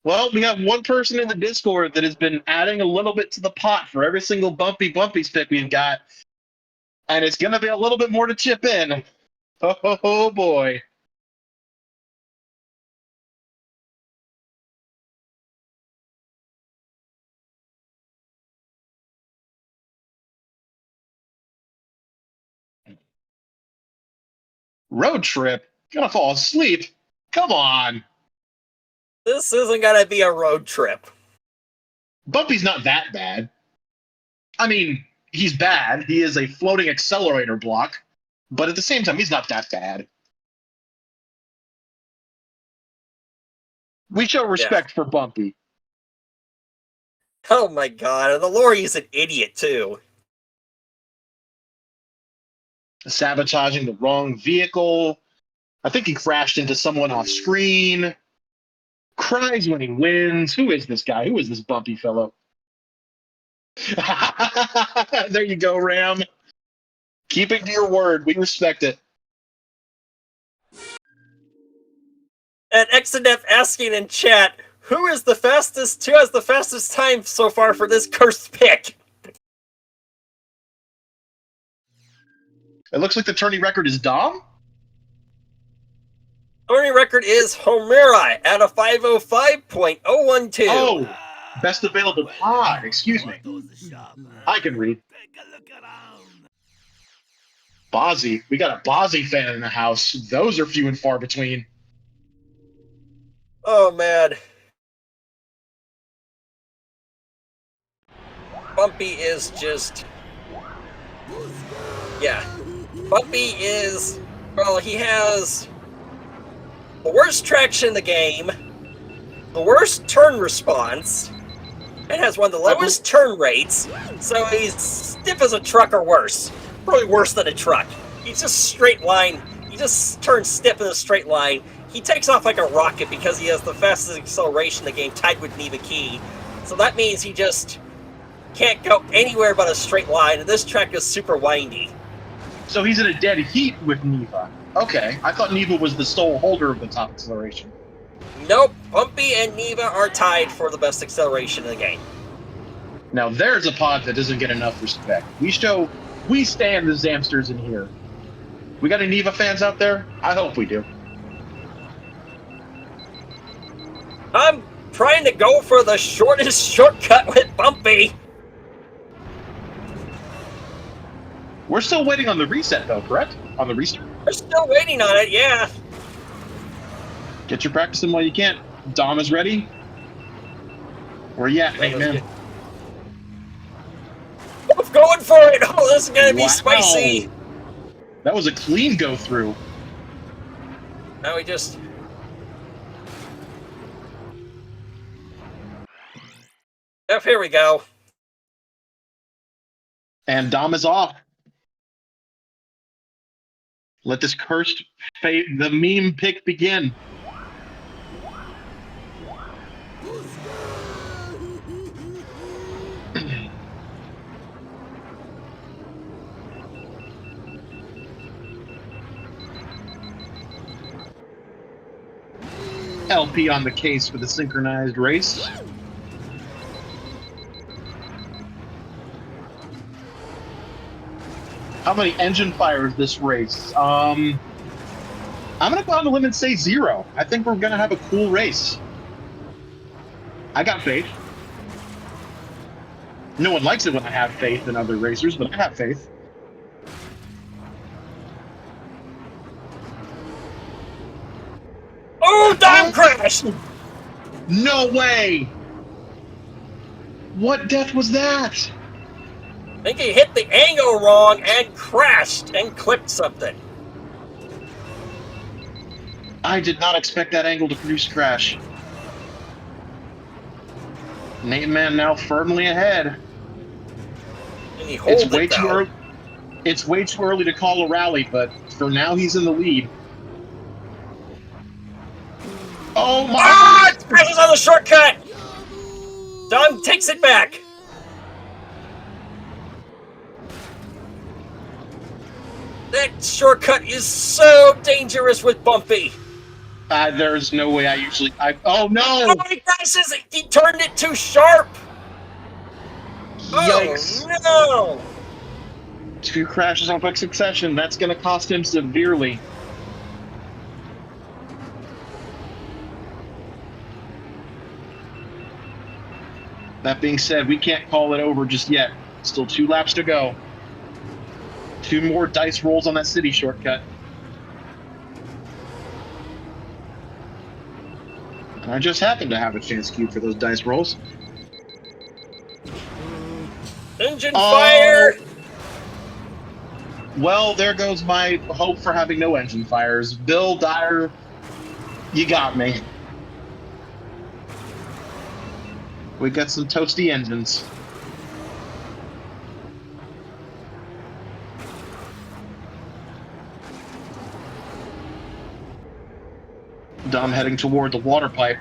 Well, we have one person in the Discord that has been adding a little bit to the pot for every single bumpies pick we've got. And it's going to be a little bit more to chip in. Oh boy. Road trip? Gonna fall asleep? Come on. This isn't gonna be a road trip. Bumpy's not that bad. I mean, he's bad. He is a floating accelerator block. But at the same time, he's not that bad. We show respect for Bumpy. Oh my god, and the Lori's an idiot too. Sabotaging the wrong vehicle. I think he crashed into someone off screen. Cries when he wins. Who is this guy? Who is this Bumpy fellow? There you go, Ram. Keeping to your word. We respect it. And Exodef asking in chat, who has the fastest time so far for this cursed pick? It looks like the turning record is Dom. Turning record is Domirae at a 5:05.012. Oh, best available pod. Excuse me. I can read. Bozzy. We got a Bozzy fan in the house. Those are few and far between. Oh man. Bumpy is just... Yeah. Bumpy is... Well, he has the worst traction in the game, the worst turn response, and has one of the lowest turn rates, so he's stiff as a truck or worse. Probably worse than a truck. He's just straight line. He just turns stiff in a straight line. He takes off like a rocket because he has the fastest acceleration in the game tied with Neva Key. So that means he just can't go anywhere but a straight line, and this track is super windy. So he's in a dead heat with Neva. Okay, I thought Neva was the sole holder of the top acceleration. Nope, Bumpy and Neva are tied for the best acceleration in the game. Now there's a pod that doesn't get enough respect. We stand the Zamsters in here. We got any Neva fans out there? I hope we do. I'm trying to go for the shortest shortcut with Bumpy. We're still waiting on the reset, though, correct? On the restart? We're still waiting on it, yeah. Get your practice in while you can. Dom is ready. Where you at, mate, man? Both going for it. Oh, this is gonna be spicy. That was a clean go through. Now we just... Yep, here we go. And Dom is off. Let this cursed fate, the meme pick begin. LP on the case for the synchronized race. How many engine fires this race? I'm gonna go on the limb and say 0. I think we're gonna have a cool race. I got faith. No one likes it when I have faith in other racers, but I have faith. Oh, Dom crashed! No way! What death was that? I think he hit the angle wrong and crashed and clipped something. I did not expect that angle to produce crash. Nateman now firmly ahead. And he holds It's way it too though. early. It's way too early to call a rally, but for now he's in the lead. Oh my! Ah! It crashes on the shortcut! Dom takes it back! That shortcut is so dangerous with Bumpy! There's no way oh no! Oh, he crashes it! He turned it too sharp! Yikes! Oh, no! 2 crashes in quick succession. That's going to cost him severely. That being said, we can't call it over just yet. Still 2 laps to go. 2 more dice rolls on that city shortcut. And I just happen to have a chance queue for those dice rolls. Engine fire! Well, there goes my hope for having no engine fires. Bill Dyer, you got me. We got some toasty engines. Dom heading toward the water pipe.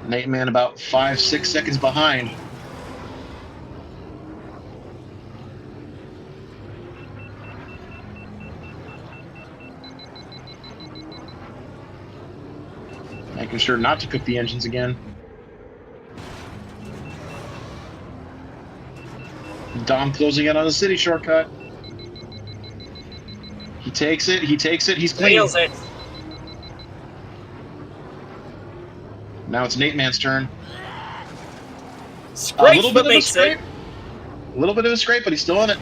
Nateman about 5-6 seconds behind. Making sure not to cook the engines again. Dom closing in on the city shortcut. He takes it, he's clean. Nails it. Now it's Nateman's turn. Scrape, a little bit of a makes scrape. it. A little bit of a scrape, but he's still in it.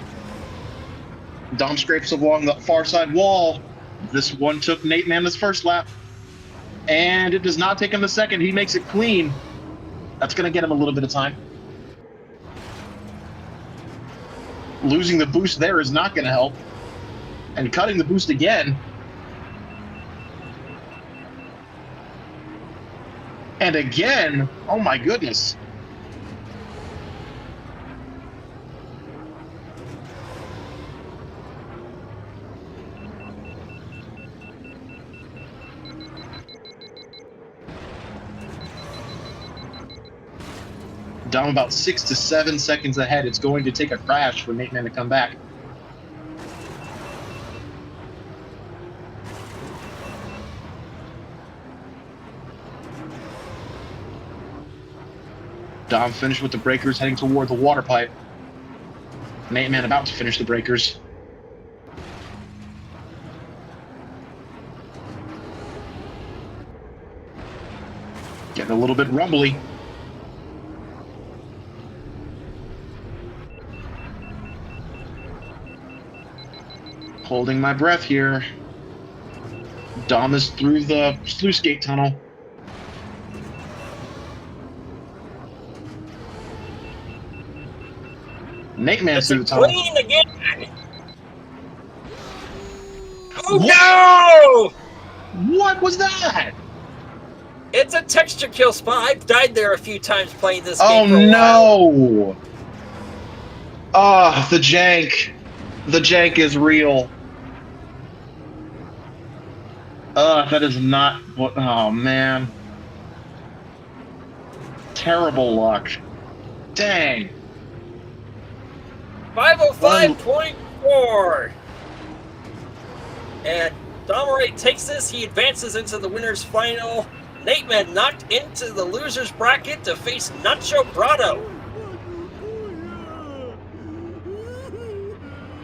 Dom scrapes along the far side wall. This one took Nateman his first lap. And it does not take him the second. He makes it clean. That's going to get him a little bit of time. Losing the boost there is not going to help. And cutting the boost again. And again. Oh my goodness. Down about 6 to 7 seconds ahead. It's going to take a crash for Nateman to come back. Dom finished with the breakers, heading toward the water pipe. Nateman about to finish the breakers. Getting a little bit rumbly. Holding my breath here. Dom is through the sluice gate tunnel. Nateman's through the tunnel. Clean again! Oh no! What was that? It's a texture kill spot. I've died there a few times playing this Oh game for a while. no! Ah, the jank. The jank is real. That is not what. Oh man. Terrible luck. Dang. 505.4. And Domirae takes this. He advances into the winner's final. Nateman knocked into the loser's bracket to face Nacho Brado.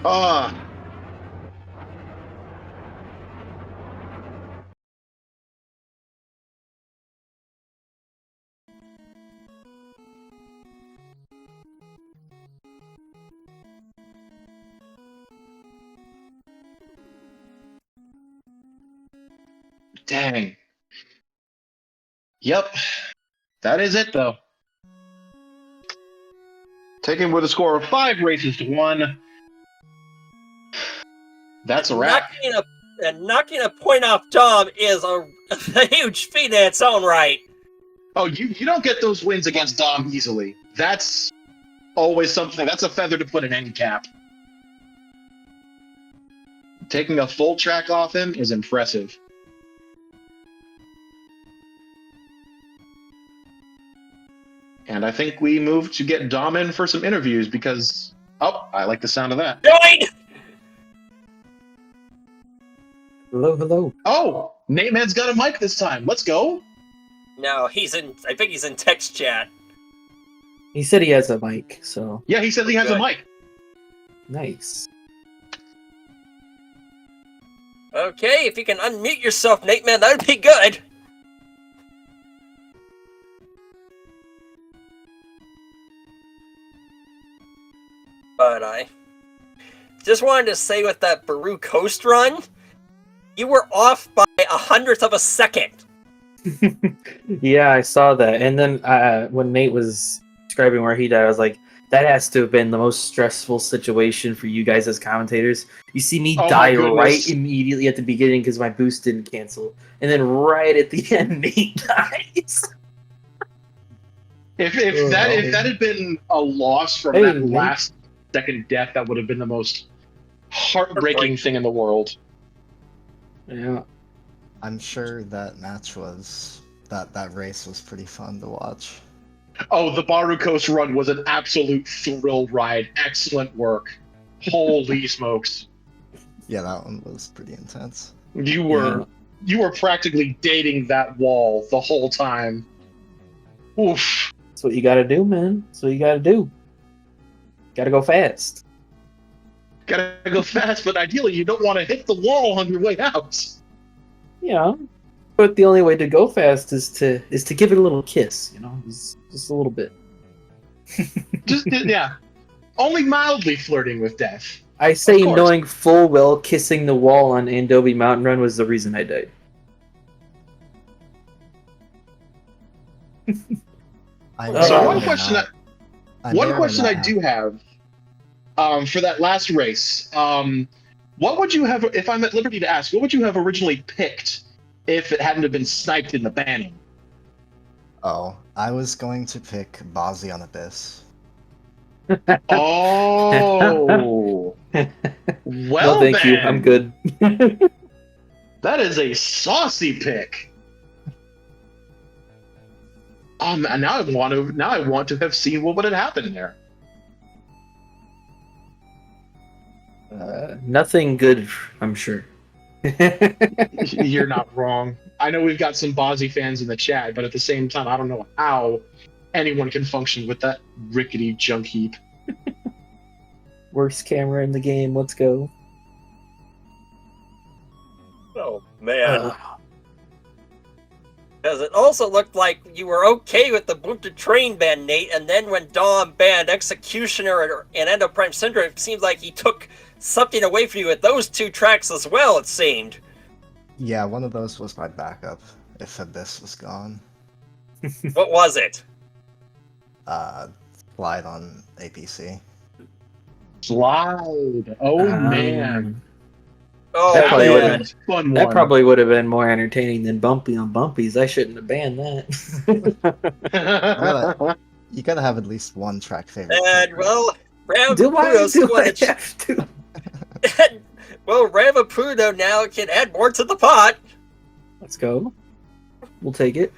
Ah. Dang. Yep. That is it, though. Taken with a score of 5 races to 1. That's a wrap. Knocking a point off Dom is a huge feat in its own right. Oh, you don't get those wins against Dom easily. That's Always something. That's a feather to put in any cap. Taking a full track off him is impressive. And I think we move to get Dom in for some interviews because, oh, I like the sound of that. Join! Hello, hello. Oh, Nateman's got a mic this time. Let's go. No, I think he's in text chat. He said he has a mic, so Yeah, he said he has a Good. mic. nice. Okay, if you can unmute yourself, Nateman, that would be good. But I just wanted to say with that Baru Coast run, you were off by 100th of a second. Yeah, I saw that. And then when Nate was describing where he died, I was like, that has to have been the most stressful situation for you guys as commentators. You see me Oh my die goodness. right immediately at the beginning because my boost didn't cancel. And then right at the end, Nate dies. If that had been a loss from Hey, that Nate. last second death, that would have been the most heartbreaking thing in the world. Yeah. I'm sure that match was that race was pretty fun to watch. Oh, the Baru Coast run was an absolute thrill ride. Excellent work. Holy smokes. Yeah, that one was pretty intense. You were practically dating that wall the whole time. Oof. That's what you gotta do, man. That's what you gotta do. Gotta go fast. Gotta go fast, but ideally you don't want to hit the wall on your way out. Yeah. But the only way to go fast is to give it a little kiss, you know? Just a little bit. Yeah. Only mildly flirting with death. I say Of course. knowing full well kissing the wall on Andobi Mountain Run was the reason I died. So one question I do have for that last race, what would you have, if I'm at liberty to ask, what would you have originally picked if it hadn't have been sniped in the banning? Oh, I was going to pick Bozzy on Abyss. Oh, well, No, thank you. then. I'm good. That is a saucy pick. And now I want to have seen what would have happened there. Nothing good, I'm sure. You're not wrong. I know we've got some Bozzy fans in the chat, but at the same time, I don't know how anyone can function with that rickety junk heap. Worst camera in the game. Let's go. Oh, man. Because it also looked like you were okay with the Boot to Train ban, Nate, and then when Dom banned Executioner and Endo Prime Syndrome, it seemed like he took something away from you at those two tracks as well, it seemed. Yeah, one of those was my backup if Abyss was gone. What was it? Slide on APC. Slide. Oh, man. Oh, That probably That would've was a fun That one. probably would have been more entertaining than Bumpy on Bumpies. I shouldn't have banned that. You gotta have at least one track favorite. And, well, do I Ravapudo's have to? well, Ravapudo now can add more to the pot. Let's go. We'll take it.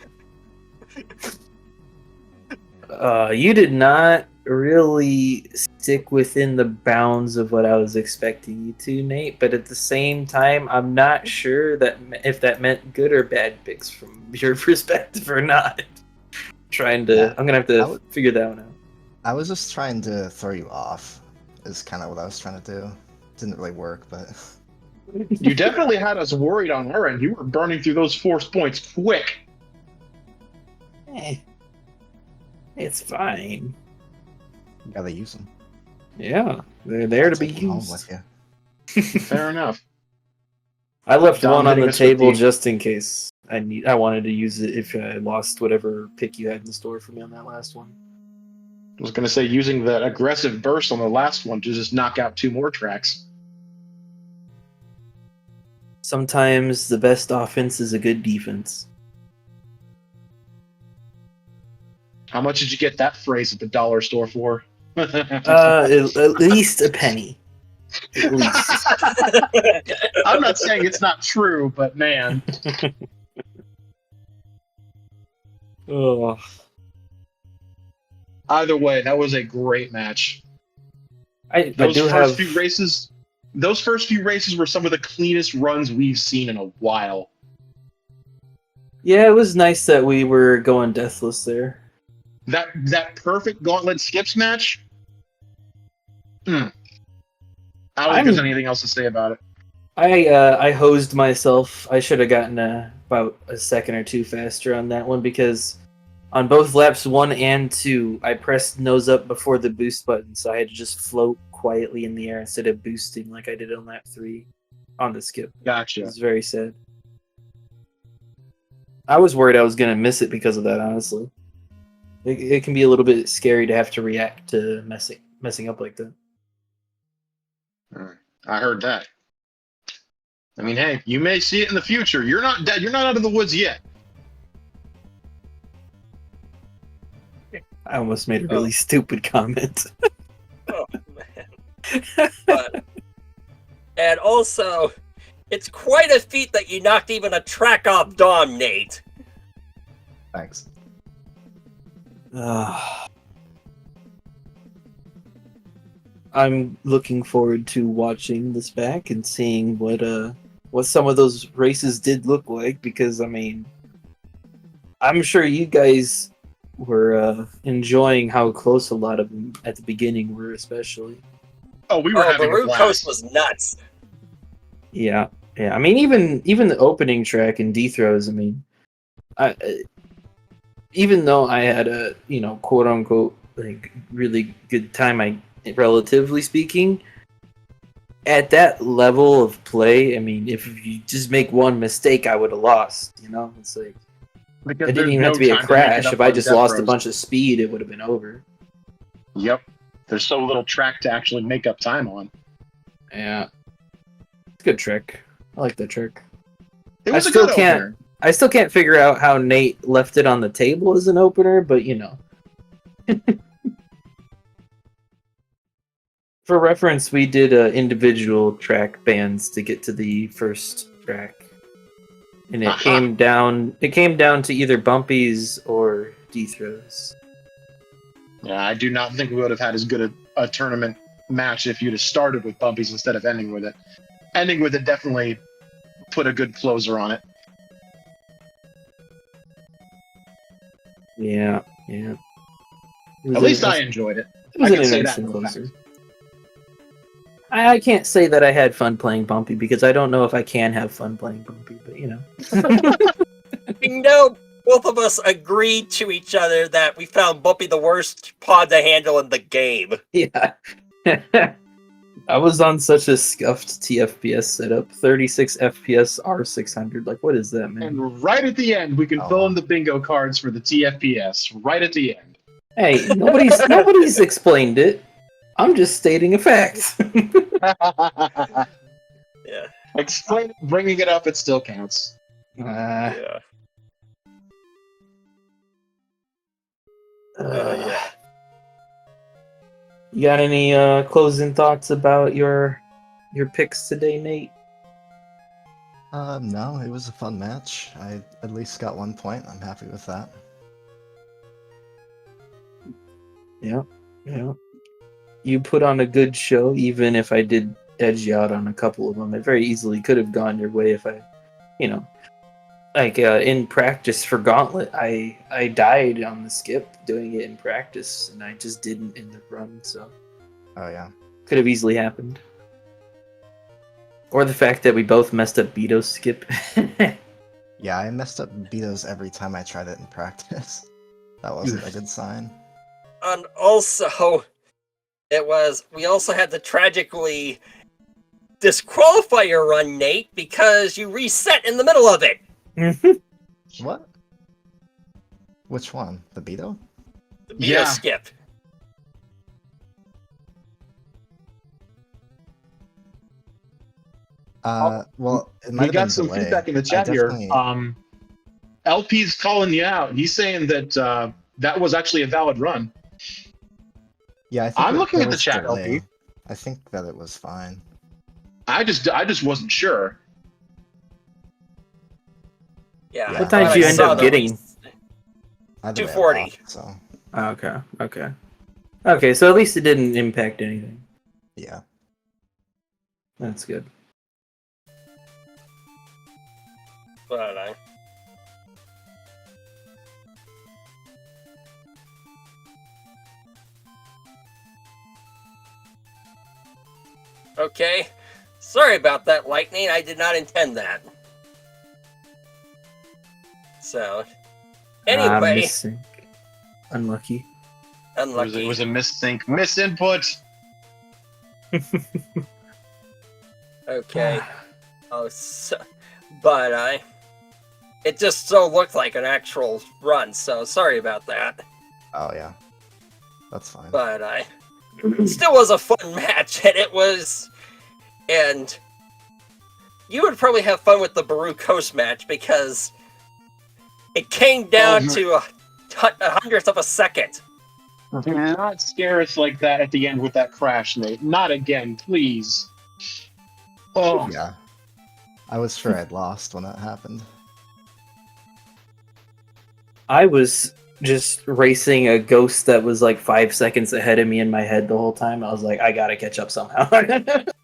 You did not really stick within the bounds of what I was expecting you to, Nate. But at the same time, I'm not sure that if that meant good or bad picks from your perspective or not. I'm gonna have to figure that one out. I was just trying to throw you off. Is kind of what I was trying to do. Didn't really work, but You definitely had us worried on our end. You were burning through those force points quick. It's fine. you gotta use them. Yeah, they're there to be Take them home used. with you. Fair enough. I left Dom one on hitting the us with table the- just in case I wanted to use it if I lost whatever pick you had in store for me on that last one. I was going to say, using the aggressive burst on the last one to just knock out 2 more tracks. Sometimes the best offense is a good defense. How much did you get that phrase at the dollar store for? At least a penny. At least. I'm not saying it's not true, but man. Oh. Either way, that was a great match. I Those do first have. few races, those first few races were some of the cleanest runs we've seen in a while. Yeah, it was nice that we were going deathless there. That perfect gauntlet skips match. I don't think there's anything else to say about it. I hosed myself. I should have gotten about a second or two faster on that one because on both laps 1 and 2, I pressed nose up before the boost button, so I had to just float quietly in the air instead of boosting like I did on lap 3 on the skip. Gotcha. It's very sad. I was worried I was gonna miss it because of that. Honestly, it can be a little bit scary to have to react to messing up like that. I heard that. I mean, hey, you may see it in the future. You're not dead. You're not out of the woods yet. I almost made a really stupid comment. Oh man! And also, it's quite a feat that you knocked even a track off Dom, Nate. Thanks. I'm looking forward to watching this back and seeing what some of those races did look like, because I mean, I'm sure you guys were enjoying how close a lot of them at the beginning were, especially. Oh, we were having a Baru blast. Coast was nuts. Yeah. I mean, even the opening track in D throws. I mean, even though I had a quote unquote like really good time, relatively speaking, at that level of play, I mean, if you just make one mistake, I would have lost. It's like Because it didn't even have to be a crash. If I just lost a bunch of speed, it would have been over. Yep. There's so little track to actually make up time on. Yeah. It's a good trick. I like that trick. It was a good opener. I still can't figure out how Nate left it on the table as an opener, but For reference, we did individual track bands to get to the first track. And it came down to either bumpies or D-throws. Yeah, I do not think we would have had as good a tournament match if you'd have started with bumpies instead of ending with it. Ending with it definitely put a good closer on it. Yeah. At least I enjoyed it. It was I an can say interesting that. closer. I can't say that I had fun playing Bumpy because I don't know if I can have fun playing Bumpy, but We know both of us agreed to each other that we found Bumpy the worst pod to handle in the game. Yeah. I was on such a scuffed TFPS setup, 36 FPS R600. Like, what is that, man? And right at the end, we can fill in the bingo cards for the TFPS. Right at the end. Hey, nobody's explained it. I'm just stating a fact. Yeah. Explain, bringing it up, it still counts. Yeah. You got any closing thoughts about your picks today, Nate? No, it was a fun match. I at least got 1 point. I'm happy with that. Yeah. You put on a good show, even if I did edge you out on a couple of them. It very easily could have gone your way if I, in practice for Gauntlet, I died on the skip doing it in practice, and I just didn't in the run, so. Oh, yeah. Could have easily happened. Or the fact that we both messed up Beto's skip. Yeah, I messed up Beto's every time I tried it in practice. That wasn't a good sign. And also, we also had to tragically disqualify your run, Nate, because you reset in the middle of it. What? Which one? The Beto? The Beto skip. Well, it might we have got been some delay. feedback in the chat here. LP's calling you out. He's saying that that was actually a valid run. Yeah, I think I'm looking there at the was chat, delay. LP. I think I'm there looking at the was chat, delay. LP. I think that it was fine. I just wasn't sure. Yeah, Yeah, What I time thought did I you end saw up the getting? Either way, I 240. lost, so Okay, okay. Okay, so at least it didn't impact anything. yeah. That's good. But I. Okay. Sorry about that, Lightning. I did not intend that. So, anyway, Missing. Unlucky. unlucky. It was a missync, misinput. Okay. Oh, but it just so looked like an actual run. So sorry about that. Oh yeah, that's fine. But it still was a fun match, and you would probably have fun with the Baru Coast match because it came down to a hundredth of a second. Do not scare us like that at the end with that crash, Nate. Not again, please. Oh, Yeah, I was sure I'd lost when that happened. I was just racing a ghost that was like 5 seconds ahead of me in my head the whole time. I was like, I gotta catch up somehow. It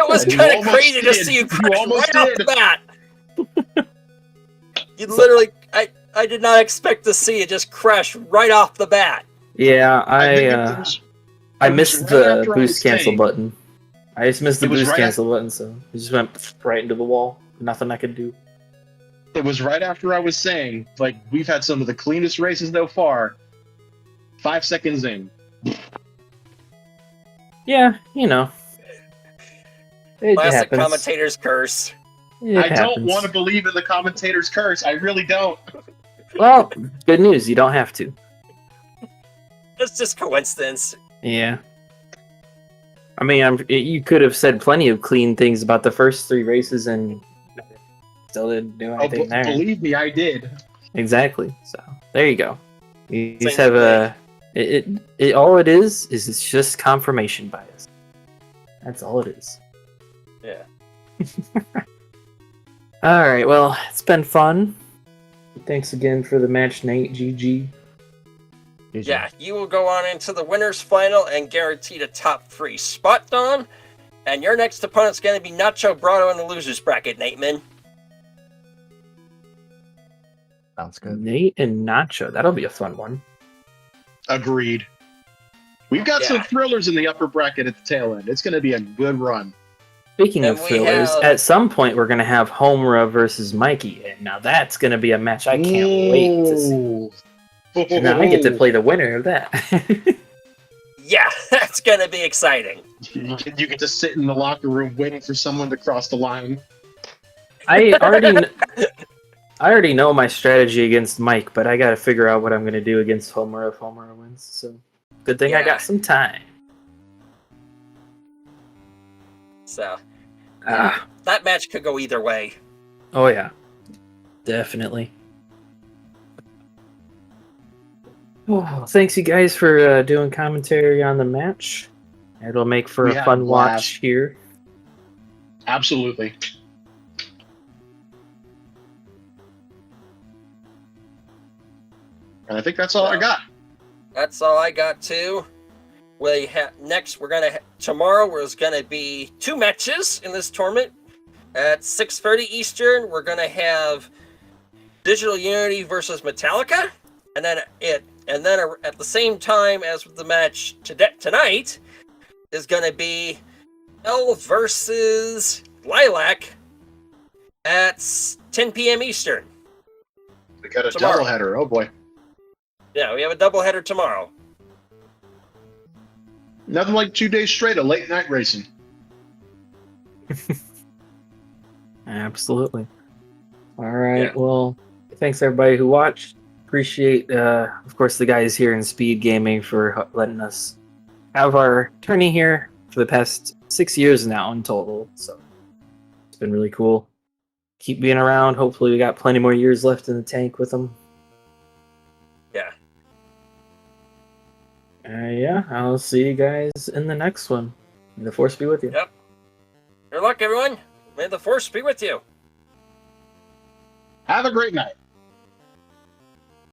was You kind of almost crazy to did. see you You crash almost right off did. the bat. You literally, I did not expect to see it just crash right off the bat. Yeah, think I it was missed right the after I was boost cancel saying- button. I just missed the It was boost right cancel button, so it just went right into the wall. Nothing I could do. It was right after I was saying, like, we've had some of the cleanest races so far. 5 seconds in. Yeah, you know. It Classic happens. commentator's curse. It I don't happens. want to believe in the commentator's curse. I really don't. Well, good news. You don't have to. It's just coincidence. Yeah. I mean, you could have said plenty of clean things about the first 3 races and still didn't do anything there. Believe me, I did. Exactly. So there you go. You just Same have it all it is it's just confirmation bias. That's all it is. Yeah. All right. Well, it's been fun. Thanks again for the match, Nate. GG. GG. Yeah, you will go on into the winner's final and guaranteed a top 3 spot, Don. And your next opponent's going to be Nacho Brado in the loser's bracket, Nateman. Sounds good. Nate and Nacho. That'll be a fun one. Agreed. We've got some Yeah. thrillers in the upper bracket at the tail end. It's going to be a good run. Speaking And of we thrillers, have- at some point we're gonna have Homura versus Mikey, and now that's gonna be a match I can't wait to see. Ooh. And now I get to play the winner of that. Yeah, that's going to be exciting. You get to sit in the locker room waiting for someone to cross the line. I already know my strategy against Mike, but I gotta figure out what I'm gonna do against Homura if Homura wins. So good thing I Yeah. got some time. So, Ah, that match could go either way. oh yeah, definitely. Oh, thanks you guys for doing commentary on the match. It'll make for We a had a fun blast. watch here. Absolutely. And I think that's all I got. That's all I got too. Next, tomorrow there's gonna be 2 matches in this tournament. At 6:30 Eastern, we're gonna have Digital Unity versus Metallica, and then at the same time as the match tonight is gonna be L versus Lilac at 10 p.m. Eastern. We got a Tomorrow. doubleheader. Oh boy. Yeah, we have a doubleheader tomorrow. Nothing like 2 days straight of late night racing. Absolutely. All right. Yeah. Well, thanks everybody who watched. Appreciate, of course, the guys here in Speed Gaming for letting us have our tourney here for the past 6 years now in total. So it's been really cool. Keep being around. Hopefully, we got plenty more years left in the tank with them. Yeah. Yeah, I'll see you guys in the next one. May the force be with you. Yep. Good luck, everyone. May the force be with you. Have a great night.